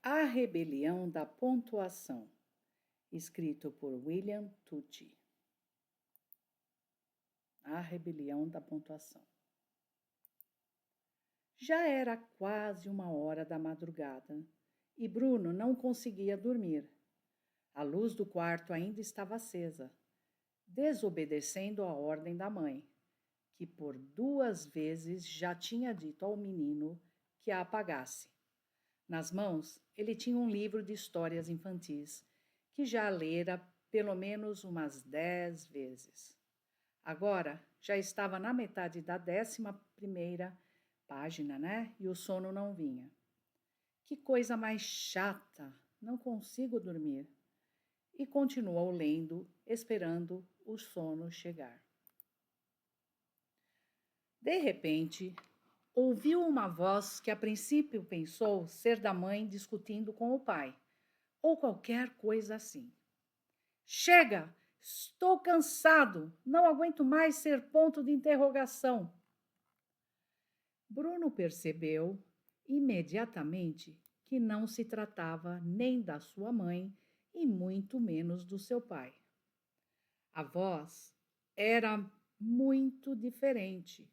A Rebelião da Pontuação, escrito por William Tucci. A Rebelião da Pontuação. Já era quase 1 hora da madrugada e Bruno não conseguia dormir. A luz do quarto ainda estava acesa, desobedecendo a ordem da mãe, que por 2 vezes já tinha dito ao menino que a apagasse. Nas mãos, ele tinha um livro de histórias infantis, que já lera pelo menos umas 10 vezes. Agora, já estava na metade da 11ª página, né? E o sono não vinha. Que coisa mais chata! Não consigo dormir. E continuou lendo, esperando o sono chegar. De repente, ouviu uma voz que a princípio pensou ser da mãe discutindo com o pai, ou qualquer coisa assim. Chega! Estou cansado! Não aguento mais ser ponto de interrogação. Bruno percebeu imediatamente que não se tratava nem da sua mãe e muito menos do seu pai. A voz era muito diferente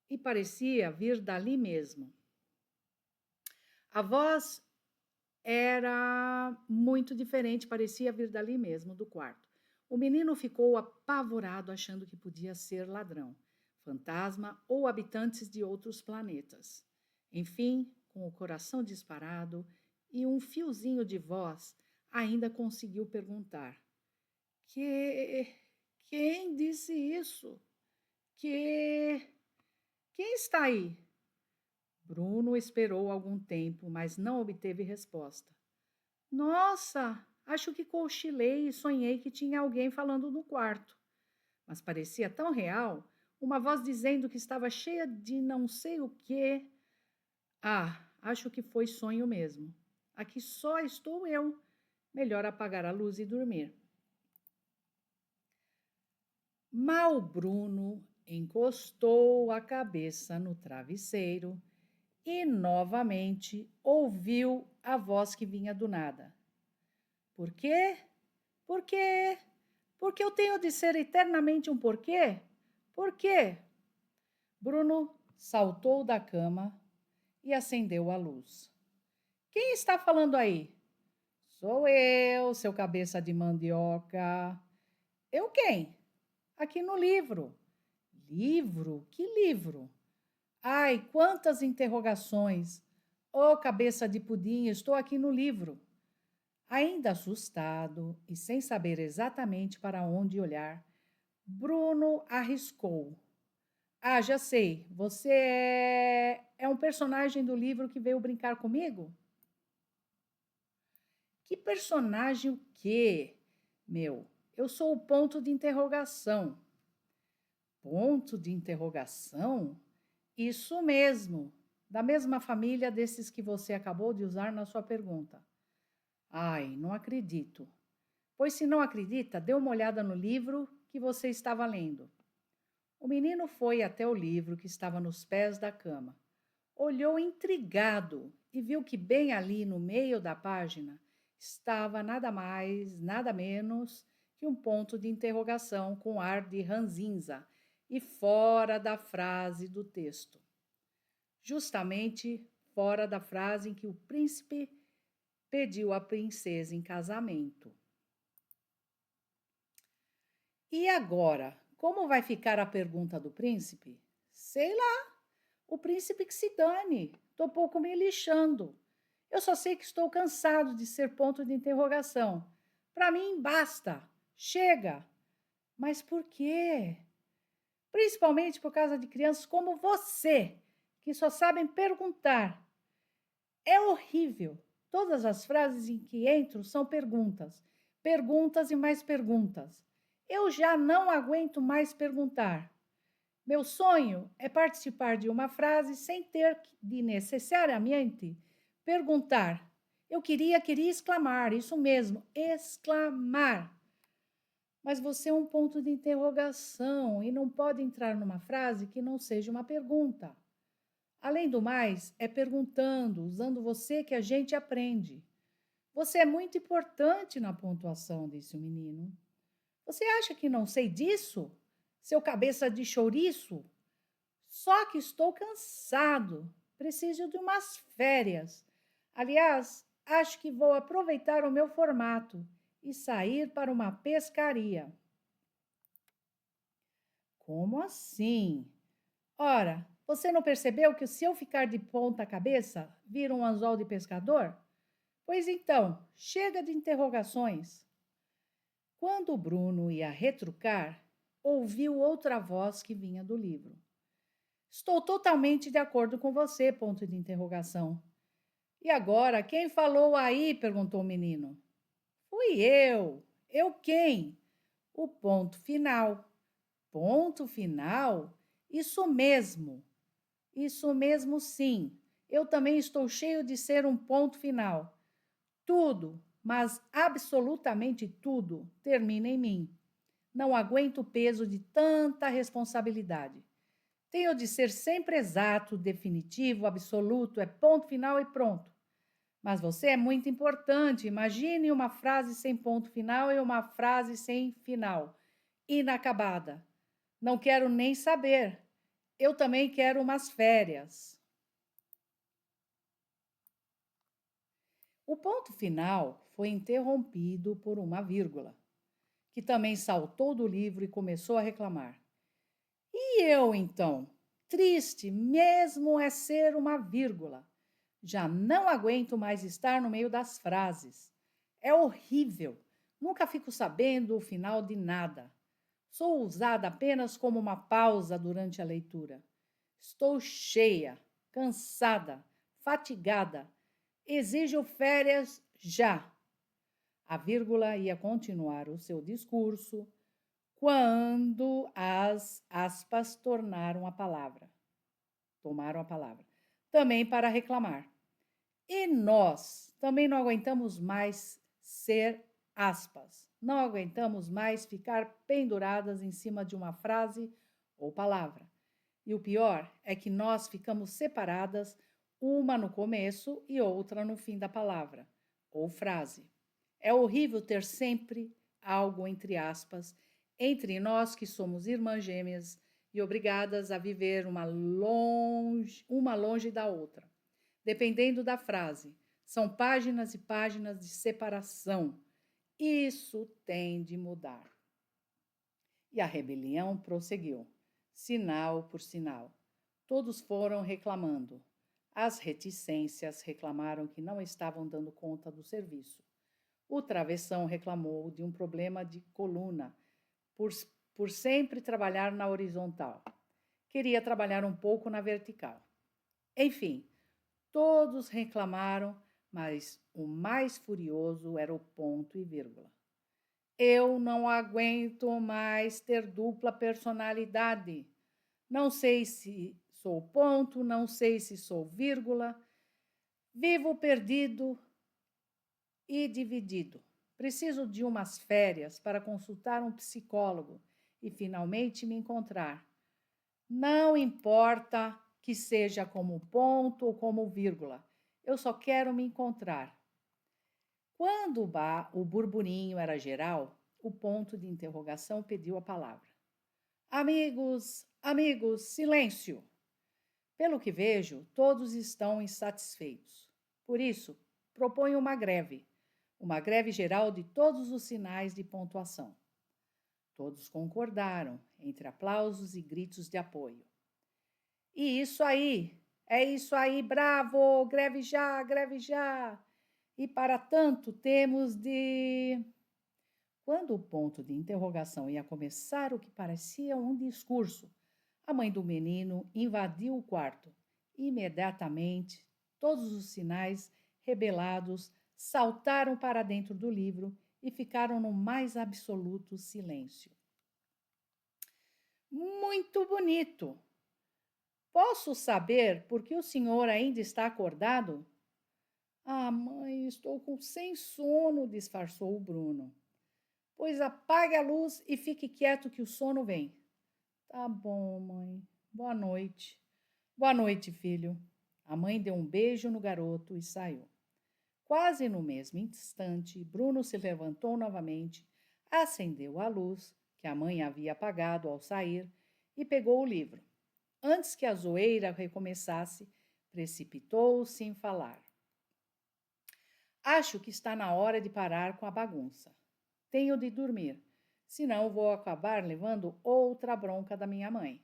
e parecia vir dali mesmo. A voz era muito diferente, parecia vir dali mesmo, do quarto. O menino ficou apavorado, achando que podia ser ladrão, fantasma ou habitantes de outros planetas. Enfim, com o coração disparado e um fiozinho de voz, ainda conseguiu perguntar: Quem disse isso? Quem está aí? Bruno esperou algum tempo, mas não obteve resposta. Nossa, acho que cochilei e sonhei que tinha alguém falando no quarto. Mas parecia tão real, uma voz dizendo que estava cheia de não sei o quê. Ah, acho que foi sonho mesmo. Aqui só estou eu. Melhor apagar a luz e dormir. Mal Bruno encostou a cabeça no travesseiro e novamente ouviu a voz que vinha do nada. Por quê? Por quê? Porque eu tenho de ser eternamente um porquê? Por quê? Bruno saltou da cama e acendeu a luz. Quem está falando aí? Sou eu, seu cabeça de mandioca. Eu quem? Aqui no livro. Livro? Que livro? Ai, quantas interrogações! Ô, cabeça de pudim, estou aqui no livro. Ainda assustado e sem saber exatamente para onde olhar, Bruno arriscou. Ah, já sei, você é um personagem do livro que veio brincar comigo? Que personagem o quê? Meu, eu sou o ponto de interrogação. Ponto de interrogação? Isso mesmo, da mesma família desses que você acabou de usar na sua pergunta. Ai, não acredito. Pois se não acredita, dê uma olhada no livro que você estava lendo. O menino foi até o livro que estava nos pés da cama. Olhou intrigado e viu que bem ali no meio da página estava nada mais, nada menos que um ponto de interrogação com ar de ranzinza e fora da frase do texto. Justamente fora da frase em que o príncipe pediu a princesa em casamento. E agora, como vai ficar a pergunta do príncipe? Sei lá, o príncipe que se dane, tô pouco me lixando. Eu só sei que estou cansado de ser ponto de interrogação. Para mim, basta, chega. Mas por quê? Principalmente por causa de crianças como você, que só sabem perguntar. É horrível. Todas as frases em que entro são perguntas. Perguntas e mais perguntas. Eu já não aguento mais perguntar. Meu sonho é participar de uma frase sem ter de necessariamente perguntar. Eu queria exclamar, isso mesmo, exclamar. Mas você é um ponto de interrogação e não pode entrar numa frase que não seja uma pergunta. Além do mais, é perguntando, usando você que a gente aprende. Você é muito importante na pontuação, disse o menino. Você acha que não sei disso? Seu cabeça de chouriço? Só que estou cansado. Preciso de umas férias. Aliás, acho que vou aproveitar o meu formato e sair para uma pescaria. Como assim? Ora, você não percebeu que se eu ficar de ponta cabeça, vira um anzol de pescador? Pois então, chega de interrogações. Quando o Bruno ia retrucar, ouviu outra voz que vinha do livro. Estou totalmente de acordo com você, ponto de interrogação. E agora, quem falou aí? Perguntou o menino. Fui eu. Eu quem? O ponto final. Ponto final? Isso mesmo. Isso mesmo, sim. Eu também estou cheio de ser um ponto final. Tudo, mas absolutamente tudo, termina em mim. Não aguento o peso de tanta responsabilidade. Tenho de ser sempre exato, definitivo, absoluto, é ponto final e pronto. Mas você é muito importante. Imagine uma frase sem ponto final e uma frase sem final, inacabada. Não quero nem saber. Eu também quero umas férias. O ponto final foi interrompido por uma vírgula, que também saltou do livro e começou a reclamar. E eu, então? Triste mesmo é ser uma vírgula. Já não aguento mais estar no meio das frases. É horrível. Nunca fico sabendo o final de nada. Sou usada apenas como uma pausa durante a leitura. Estou cheia, cansada, fatigada. Exijo férias já. A vírgula ia continuar o seu discurso quando as aspas tomaram a palavra, também para reclamar. E nós também não aguentamos mais ser aspas. Não aguentamos mais ficar penduradas em cima de uma frase ou palavra. E o pior é que nós ficamos separadas, uma no começo e outra no fim da palavra ou frase. É horrível ter sempre algo entre aspas entre nós que somos irmãs gêmeas e obrigadas a viver uma longe da outra. Dependendo da frase, são páginas e páginas de separação. Isso tem de mudar. E a rebelião prosseguiu, sinal por sinal. Todos foram reclamando. As reticências reclamaram que não estavam dando conta do serviço. O travessão reclamou de um problema de coluna, por, por sempre trabalhar na horizontal. Queria trabalhar um pouco na vertical. Enfim, todos reclamaram, mas o mais furioso era o ponto e vírgula. Eu não aguento mais ter dupla personalidade. Não sei se sou ponto, não sei se sou vírgula. Vivo perdido e dividido. Preciso de umas férias para consultar um psicólogo e finalmente me encontrar. Não importa que seja como ponto ou como vírgula, eu só quero me encontrar. Quando o burburinho era geral, o ponto de interrogação pediu a palavra. Amigos, amigos, silêncio! Pelo que vejo, todos estão insatisfeitos. Por isso, proponho uma greve geral de todos os sinais de pontuação. Todos concordaram, entre aplausos e gritos de apoio. E isso aí, é isso aí, bravo, greve já, greve já. E para tanto temos de... Quando o ponto de interrogação ia começar o que parecia um discurso, a mãe do menino invadiu o quarto. Imediatamente, todos os sinais rebelados saltaram para dentro do livro e ficaram no mais absoluto silêncio. Muito bonito! Posso saber por que o senhor ainda está acordado? Ah, mãe, estou sem sono, disfarçou o Bruno. Pois apague a luz e fique quieto que o sono vem. Tá bom, mãe. Boa noite. Boa noite, filho. A mãe deu um beijo no garoto e saiu. Quase no mesmo instante, Bruno se levantou novamente, acendeu a luz, que a mãe havia apagado ao sair, e pegou o livro. Antes que a zoeira recomeçasse, precipitou-se em falar. Acho que está na hora de parar com a bagunça. Tenho de dormir, senão vou acabar levando outra bronca da minha mãe.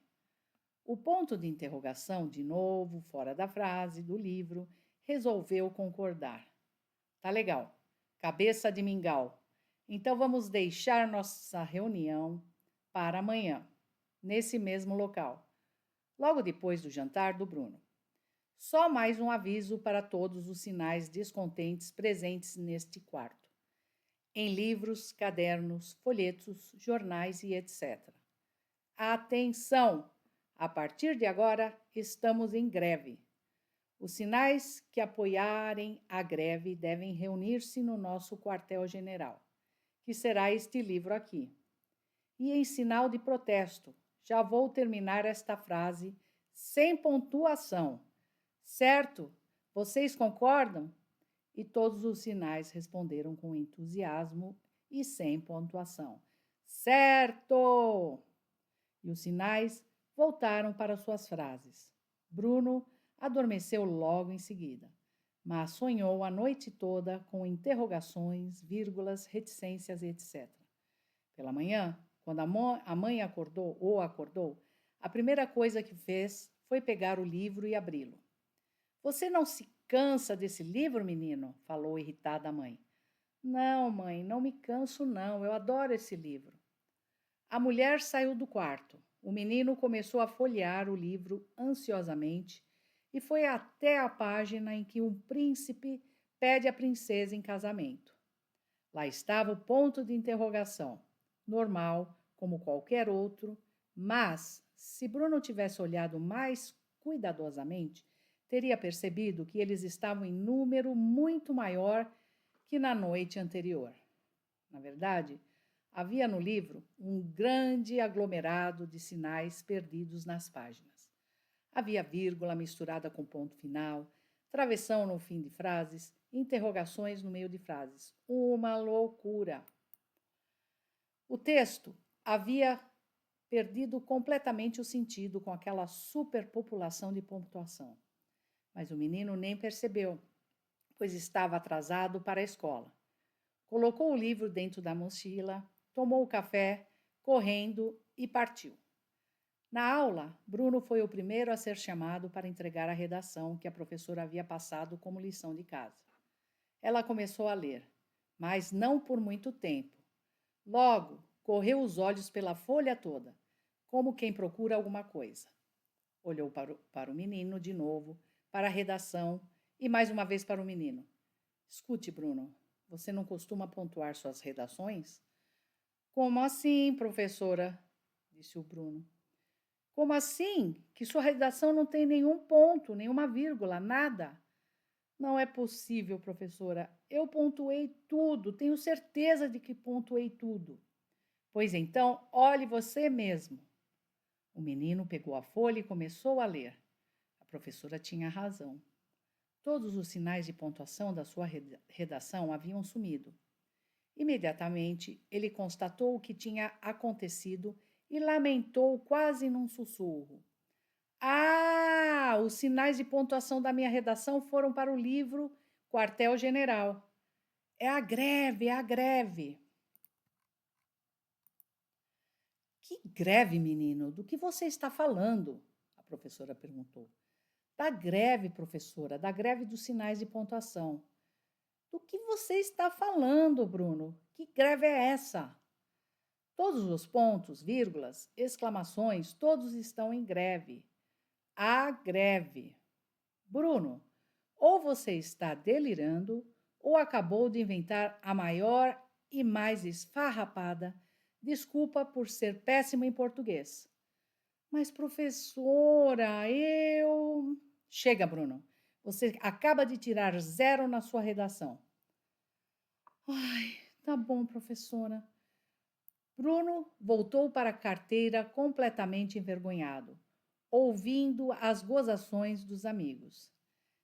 O ponto de interrogação, de novo, fora da frase, do livro, resolveu concordar. Tá legal. Cabeça de mingau. Então vamos deixar nossa reunião para amanhã, nesse mesmo local, logo depois do jantar do Bruno. Só mais um aviso para todos os sinais descontentes presentes neste quarto. Em livros, cadernos, folhetos, jornais e etc. Atenção! A partir de agora, estamos em greve. Os sinais que apoiarem a greve devem reunir-se no nosso quartel-general, que será este livro aqui. E em sinal de protesto, já vou terminar esta frase sem pontuação. Certo? Vocês concordam? E todos os sinais responderam com entusiasmo e sem pontuação. Certo! E os sinais voltaram para suas frases. Bruno adormeceu logo em seguida, mas sonhou a noite toda com interrogações, vírgulas, reticências, etc. Pela manhã, quando a mãe acordou, a primeira coisa que fez foi pegar o livro e abri-lo. Você não se cansa desse livro, menino? Falou irritada a mãe. Não, mãe, não me canso, não. Eu adoro esse livro. A mulher saiu do quarto. O menino começou a folhear o livro ansiosamente e foi até a página em que um príncipe pede a princesa em casamento. Lá estava o ponto de interrogação. Normal, como qualquer outro, mas, se Bruno tivesse olhado mais cuidadosamente, teria percebido que eles estavam em número muito maior que na noite anterior. Na verdade, havia no livro um grande aglomerado de sinais perdidos nas páginas. Havia vírgula misturada com ponto final, travessão no fim de frases, interrogações no meio de frases. Uma loucura! O texto havia perdido completamente o sentido com aquela superpopulação de pontuação. Mas o menino nem percebeu, pois estava atrasado para a escola. Colocou o livro dentro da mochila, tomou o café, correndo e partiu. Na aula, Bruno foi o primeiro a ser chamado para entregar a redação que a professora havia passado como lição de casa. Ela começou a ler, mas não por muito tempo. Logo, correu os olhos pela folha toda, como quem procura alguma coisa. Olhou para o menino de novo, para a redação e mais uma vez para o menino. Escute, Bruno, você não costuma pontuar suas redações? Como assim, professora? Disse o Bruno. Como assim? Que sua redação não tem nenhum ponto, nenhuma vírgula, nada? Não é possível, professora. Eu pontuei tudo, tenho certeza de que pontuei tudo. Pois então, olhe você mesmo. O menino pegou a folha e começou a ler. A professora tinha razão. Todos os sinais de pontuação da sua redação haviam sumido. Imediatamente, ele constatou o que tinha acontecido e lamentou quase num sussurro. Ah, os sinais de pontuação da minha redação foram para o livro Quartel-General. É a greve, é a greve. Que greve, menino? Do que você está falando? A professora perguntou. Da greve, professora, da greve dos sinais de pontuação. Do que você está falando, Bruno? Que greve é essa? Todos os pontos, vírgulas, exclamações, todos estão em greve. A greve. Bruno, ou você está delirando, ou acabou de inventar a maior e mais esfarrapada desculpa por ser péssimo em português. Mas, professora, eu. Chega, Bruno. Você acaba de tirar 0 na sua redação. Ai, tá bom, professora. Bruno voltou para a carteira completamente envergonhado. ouvindo as gozações dos amigos.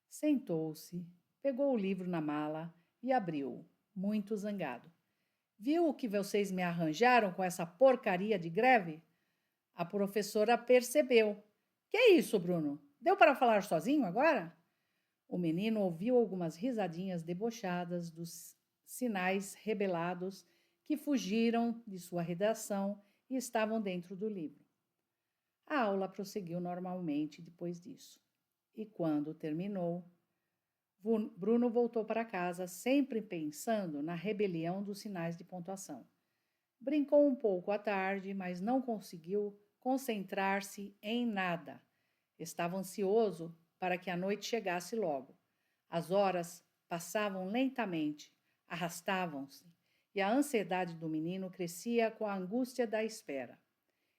Sentou-se, pegou o livro na mala e abriu, muito zangado. Viu o que vocês me arranjaram com essa porcaria de greve? A professora percebeu. Que é isso, Bruno? Deu para falar sozinho agora? O menino ouviu algumas risadinhas debochadas dos sinais rebelados que fugiram de sua redação e estavam dentro do livro. A aula prosseguiu normalmente depois disso. E quando terminou, Bruno voltou para casa sempre pensando na rebelião dos sinais de pontuação. Brincou um pouco à tarde, mas não conseguiu concentrar-se em nada. Estava ansioso para que a noite chegasse logo. As horas passavam lentamente, arrastavam-se, e a ansiedade do menino crescia com a angústia da espera.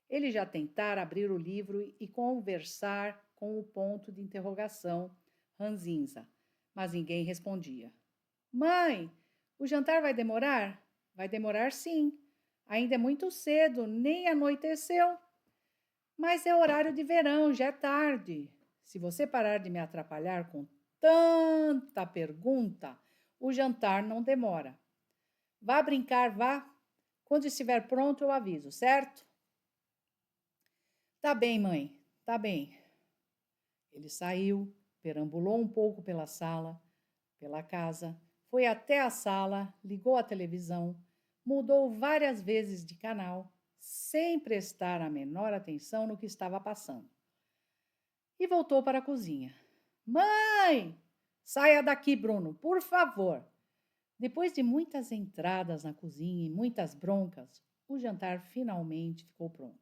Ele já tentara abrir o livro e conversar com o ponto de interrogação, ranzinza, mas ninguém respondia. Mãe, o jantar vai demorar? Vai demorar sim. Ainda é muito cedo, nem anoiteceu. Mas é horário de verão, já é tarde. Se você parar de me atrapalhar com tanta pergunta, o jantar não demora. Vá brincar, vá. Quando estiver pronto, eu aviso, certo? Tá bem, mãe, tá bem. Ele saiu, perambulou um pouco pela sala, pela casa, foi até a sala, ligou a televisão, mudou várias vezes de canal, sem prestar a menor atenção no que estava passando. E voltou para a cozinha. Mãe! Saia daqui, Bruno, por favor. Depois de muitas entradas na cozinha e muitas broncas, o jantar finalmente ficou pronto.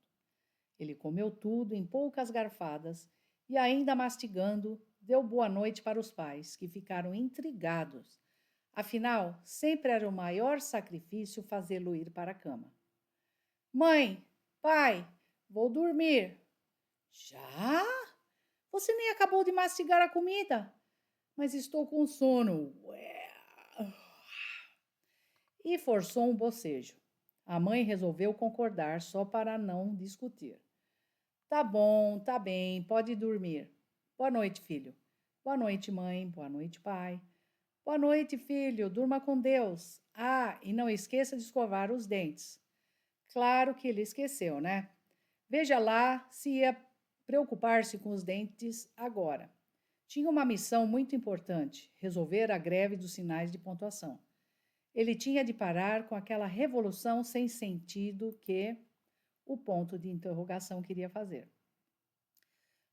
Ele comeu tudo em poucas garfadas e, ainda mastigando, deu boa noite para os pais, que ficaram intrigados. Afinal, sempre era o maior sacrifício fazê-lo ir para a cama. Mãe, pai, vou dormir. Já? Você nem acabou de mastigar a comida. Mas estou com sono. E forçou um bocejo. A mãe resolveu concordar só para não discutir. Tá bem, pode dormir. Boa noite, filho. Boa noite, mãe. Boa noite, pai. Boa noite, filho. Durma com Deus. Ah, e não esqueça de escovar os dentes. Claro que ele esqueceu, né? Veja lá se ia preocupar-se com os dentes agora. Tinha uma missão muito importante: resolver a greve dos sinais de pontuação. Ele tinha de parar com aquela revolução sem sentido que o ponto de interrogação queria fazer.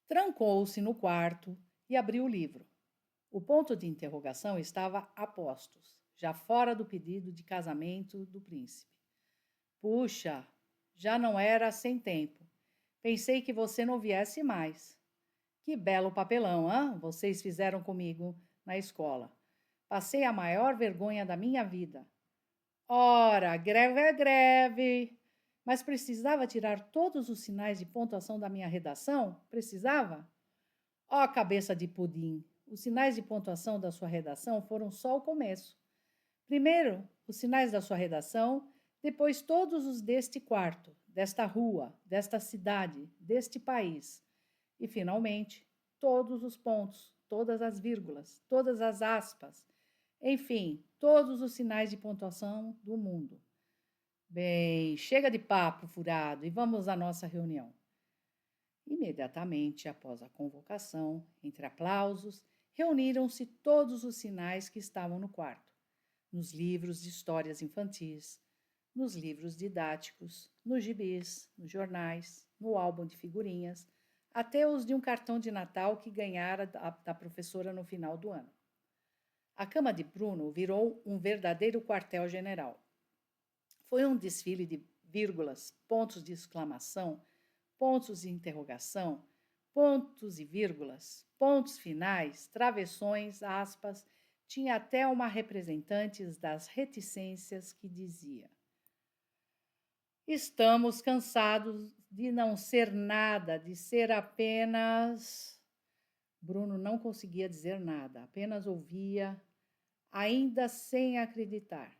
Trancou-se no quarto e abriu o livro. O ponto de interrogação estava a postos, já fora do pedido de casamento do príncipe. Puxa, já não era sem tempo. Pensei que você não viesse mais. Que belo papelão, hã? Vocês fizeram comigo na escola. Passei a maior vergonha da minha vida. Ora, greve é greve. Mas precisava tirar todos os sinais de pontuação da minha redação? Precisava? Ó, cabeça de pudim, os sinais de pontuação da sua redação foram só o começo. Primeiro, os sinais da sua redação, depois todos os deste quarto, desta rua, desta cidade, deste país. E, finalmente, todos os pontos, todas as vírgulas, todas as aspas, enfim, todos os sinais de pontuação do mundo. Bem, chega de papo furado e vamos à nossa reunião. Imediatamente após a convocação, entre aplausos, reuniram-se todos os sinais que estavam no quarto, nos livros de histórias infantis, nos livros didáticos, nos gibis, nos jornais, no álbum de figurinhas, até os de um cartão de Natal que ganhara da professora no final do ano. A cama de Bruno virou um verdadeiro quartel-general. Foi um desfile de vírgulas, pontos de exclamação, pontos de interrogação, pontos e vírgulas, pontos finais, travessões, aspas. Tinha até uma representante das reticências que dizia: estamos cansados de não ser nada, de ser apenas... Bruno não conseguia dizer nada, apenas ouvia, ainda sem acreditar.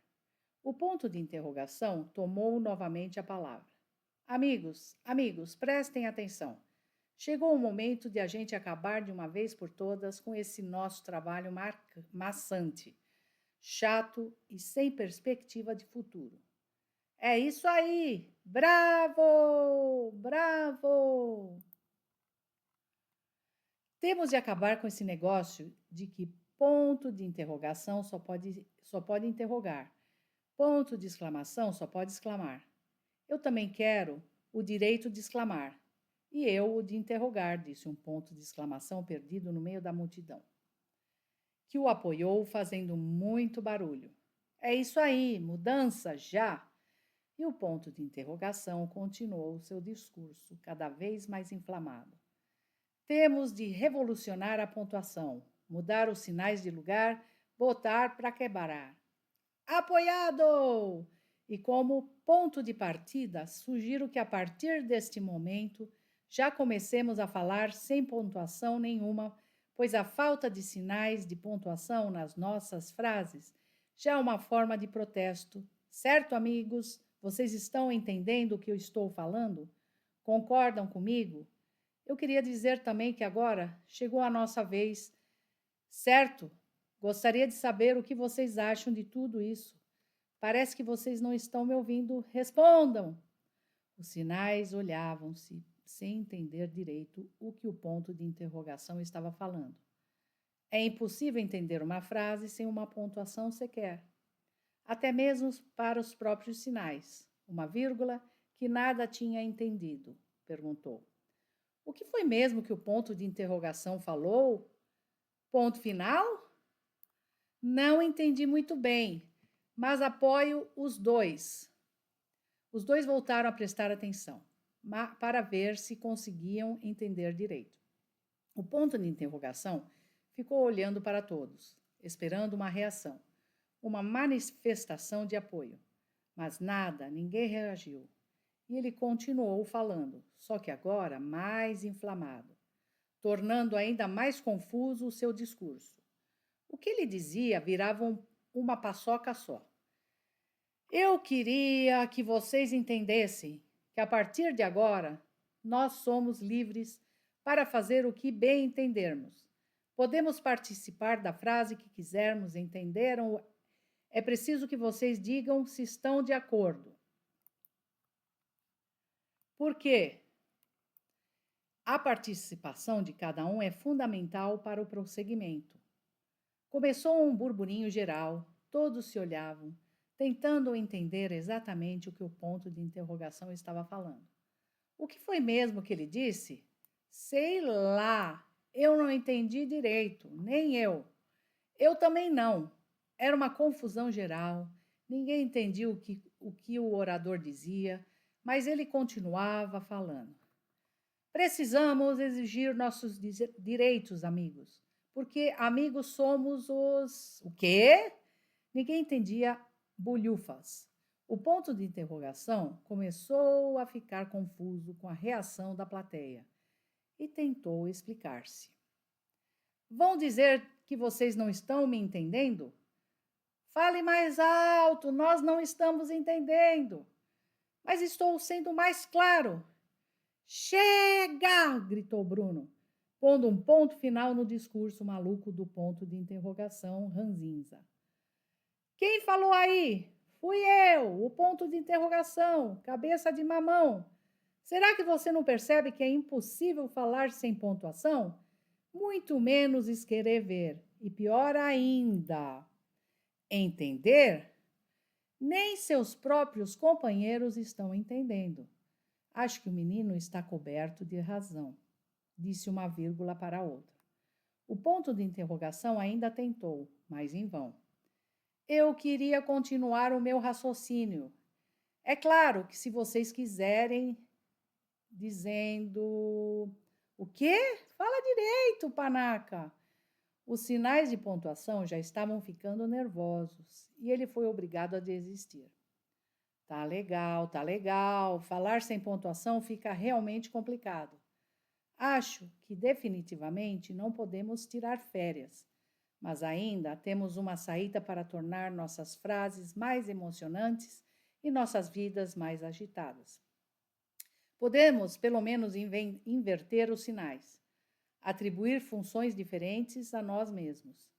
O ponto de interrogação tomou novamente a palavra. Amigos, prestem atenção. Chegou o momento de a gente acabar de uma vez por todas com esse nosso trabalho maçante, chato e sem perspectiva de futuro. É isso aí! Bravo! Bravo! Temos de acabar com esse negócio de que ponto de interrogação só pode interrogar, ponto de exclamação só pode exclamar. Eu também quero o direito de exclamar, e eu o de interrogar, disse um ponto de exclamação perdido no meio da multidão, que o apoiou fazendo muito barulho. É isso aí, mudança já! E o ponto de interrogação continuou seu discurso, cada vez mais inflamado. Temos de revolucionar a pontuação, mudar os sinais de lugar, botar para quebrar. Apoiado! E como ponto de partida, sugiro que a partir deste momento já comecemos a falar sem pontuação nenhuma, pois a falta de sinais de pontuação nas nossas frases já é uma forma de protesto. Certo, amigos? Vocês estão entendendo o que eu estou falando? Concordam comigo? Eu queria dizer também que agora chegou a nossa vez, certo? Gostaria de saber o que vocês acham de tudo isso. Parece que vocês não estão me ouvindo. Respondam! Os sinais olhavam-se sem entender direito o que o ponto de interrogação estava falando. É impossível entender uma frase sem uma pontuação sequer. Até mesmo para os próprios sinais. Uma vírgula que nada tinha entendido, perguntou. O que foi mesmo que o ponto de interrogação falou? Ponto final? Não entendi muito bem, mas apoio os dois. Os dois voltaram a prestar atenção, para ver se conseguiam entender direito. O ponto de interrogação ficou olhando para todos, esperando uma reação, uma manifestação de apoio. Mas nada, ninguém reagiu. E ele continuou falando, só que agora mais inflamado, tornando ainda mais confuso o seu discurso. O que ele dizia virava uma paçoca só. Eu queria que vocês entendessem que a partir de agora nós somos livres para fazer o que bem entendermos. Podemos participar da frase que quisermos, entenderam? É preciso que vocês digam se estão de acordo. Por quê? A participação de cada um é fundamental para o prosseguimento. Começou um burburinho geral, todos se olhavam, tentando entender exatamente o que o ponto de interrogação estava falando. O que foi mesmo que ele disse? Sei lá, eu não entendi direito, nem eu. Eu também não. Era uma confusão geral, ninguém entendia o que o orador dizia, mas ele continuava falando. Precisamos exigir nossos direitos, amigos, porque amigos somos os... O quê? Ninguém entendia bulhufas. O ponto de interrogação começou a ficar confuso com a reação da plateia e tentou explicar-se. Vão dizer que vocês não estão me entendendo? Fale mais alto, nós não estamos entendendo. Mas estou sendo mais claro. Chega! Gritou Bruno, pondo um ponto final no discurso maluco do ponto de interrogação ranzinza. Quem falou aí? Fui eu, o ponto de interrogação, cabeça de mamão. Será que você não percebe que é impossível falar sem pontuação? Muito menos escrever. E pior ainda, entender? Nem seus próprios companheiros estão entendendo. Acho que o menino está coberto de razão, disse uma vírgula para a outra. O ponto de interrogação ainda tentou, mas em vão. Eu queria continuar o meu raciocínio. É claro que se vocês quiserem, dizendo... O quê? Fala direito, panaca! Os sinais de pontuação já estavam ficando nervosos e ele foi obrigado a desistir. Tá legal, tá legal. Falar sem pontuação fica realmente complicado. Acho que definitivamente não podemos tirar férias, mas ainda temos uma saída para tornar nossas frases mais emocionantes e nossas vidas mais agitadas. Podemos, pelo menos, inverter os sinais, atribuir funções diferentes a nós mesmos.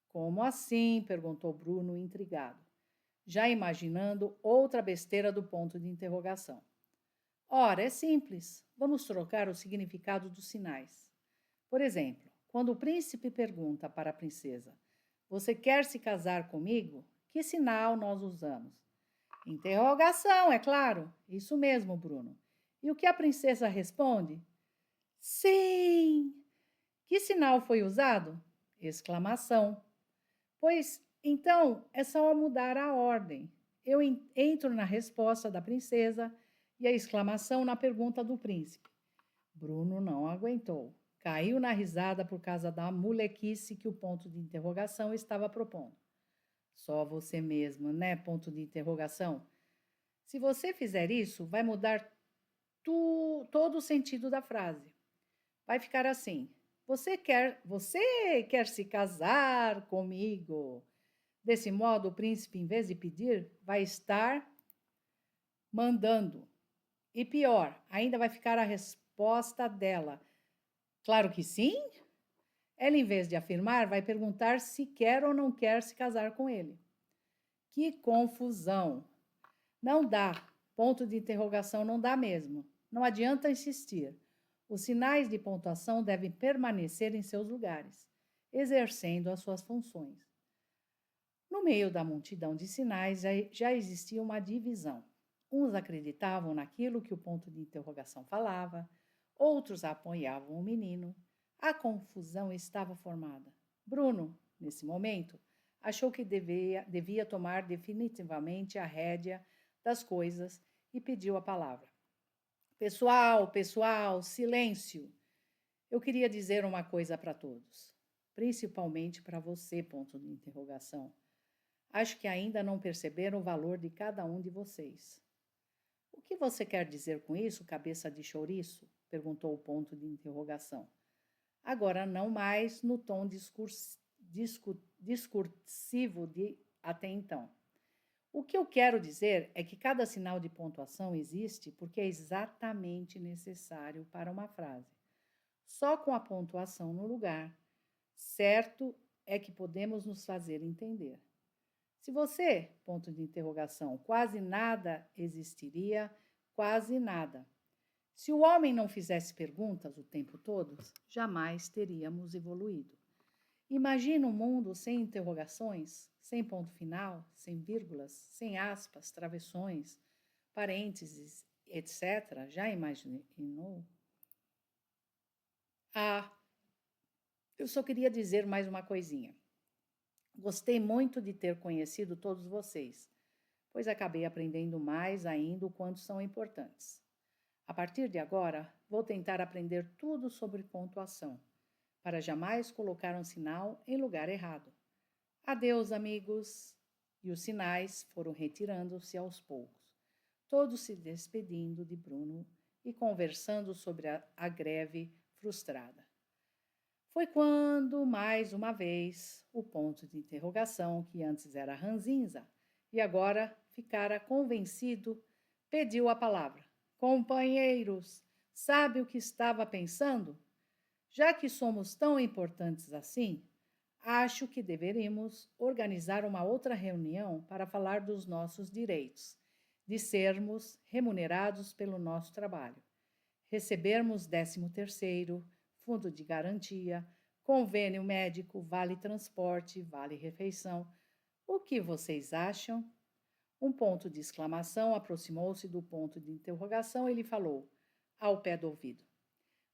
Como assim? Perguntou Bruno, intrigado, já imaginando outra besteira do ponto de interrogação. Ora, é simples. Vamos trocar o significado dos sinais. Por exemplo, quando o príncipe pergunta para a princesa: Você quer se casar comigo? Que sinal nós usamos? Interrogação, é claro. Isso mesmo, Bruno. E o que a princesa responde? Sim! Que sinal foi usado? Exclamação. Pois então é só mudar a ordem. Eu entro na resposta da princesa e a exclamação na pergunta do príncipe. Bruno não aguentou. Caiu na risada por causa da molequice que o ponto de interrogação estava propondo. Só você mesmo, né? Ponto de interrogação. Se você fizer isso, vai mudar todo o sentido da frase. Vai ficar assim: você quer se casar comigo? Desse modo, o príncipe, em vez de pedir, vai estar mandando. E pior, ainda vai ficar a resposta dela. Claro que sim. Ela, em vez de afirmar, vai perguntar se quer ou não quer se casar com ele. Que confusão! Não dá. Ponto de interrogação não dá mesmo. Não adianta insistir. Os sinais de pontuação devem permanecer em seus lugares, exercendo as suas funções. No meio da multidão de sinais já existia uma divisão. Uns acreditavam naquilo que o ponto de interrogação falava, outros apoiavam o menino. A confusão estava formada. Bruno, nesse momento, achou que devia tomar definitivamente a rédea das coisas e pediu a palavra. Pessoal, silêncio! Eu queria dizer uma coisa para todos, principalmente para você, ponto de interrogação. Acho que ainda não perceberam o valor de cada um de vocês. O que você quer dizer com isso, cabeça de chouriço? Perguntou o ponto de interrogação. Agora não mais no tom discursivo de até então. O que eu quero dizer é que cada sinal de pontuação existe porque é exatamente necessário para uma frase. Só com a pontuação no lugar certo é que podemos nos fazer entender. Se você, ponto de interrogação, quase nada existiria, quase nada. Se o homem não fizesse perguntas o tempo todo, jamais teríamos evoluído. Imagina um mundo sem interrogações, sem ponto final, sem vírgulas, sem aspas, travessões, parênteses, etc. Já imaginou? Eu só queria dizer mais uma coisinha. Gostei muito de ter conhecido todos vocês, pois acabei aprendendo mais ainda o quanto são importantes. A partir de agora, vou tentar aprender tudo sobre pontuação, para jamais colocar um sinal em lugar errado. Adeus, amigos! E os sinais foram retirando-se aos poucos, todos se despedindo de Bruno e conversando sobre a greve frustrada. Foi quando, mais uma vez, o ponto de interrogação, que antes era ranzinza e agora ficara convencido, pediu a palavra. Companheiros, sabe o que estava pensando? Já que somos tão importantes assim, acho que deveríamos organizar uma outra reunião para falar dos nossos direitos, de sermos remunerados pelo nosso trabalho, recebermos 13º, fundo de garantia, convênio médico, vale transporte, vale refeição. O que vocês acham? Um ponto de exclamação aproximou-se do ponto de interrogação e lhe falou, ao pé do ouvido.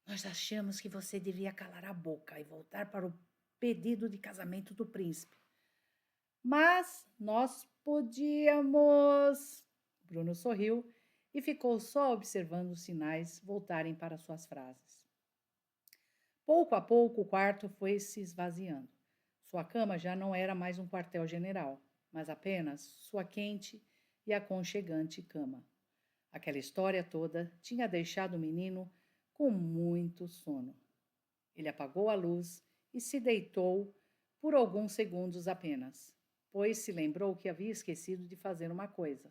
Nós achamos que você devia calar a boca e voltar para o pedido de casamento do príncipe. Mas nós podíamos... Bruno sorriu e ficou só observando os sinais voltarem para suas frases. Pouco a pouco o quarto foi se esvaziando. Sua cama já não era mais um quartel-general, mas apenas sua quente e aconchegante cama. Aquela história toda tinha deixado o menino com muito sono. Ele apagou a luz e se deitou por alguns segundos apenas, pois se lembrou que havia esquecido de fazer uma coisa.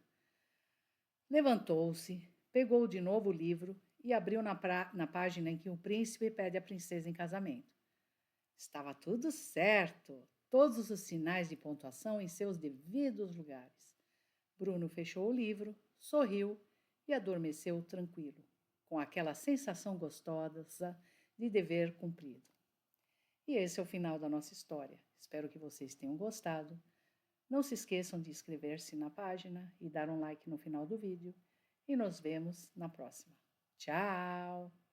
Levantou-se, pegou de novo o livro e abriu na página em que o príncipe pede a princesa em casamento. Estava tudo certo, todos os sinais de pontuação em seus devidos lugares. Bruno fechou o livro, sorriu e adormeceu tranquilo, com aquela sensação gostosa de dever cumprido. E esse é o final da nossa história. Espero que vocês tenham gostado. Não se esqueçam de inscrever-se na página e dar um like no final do vídeo. E nos vemos na próxima. Tchau!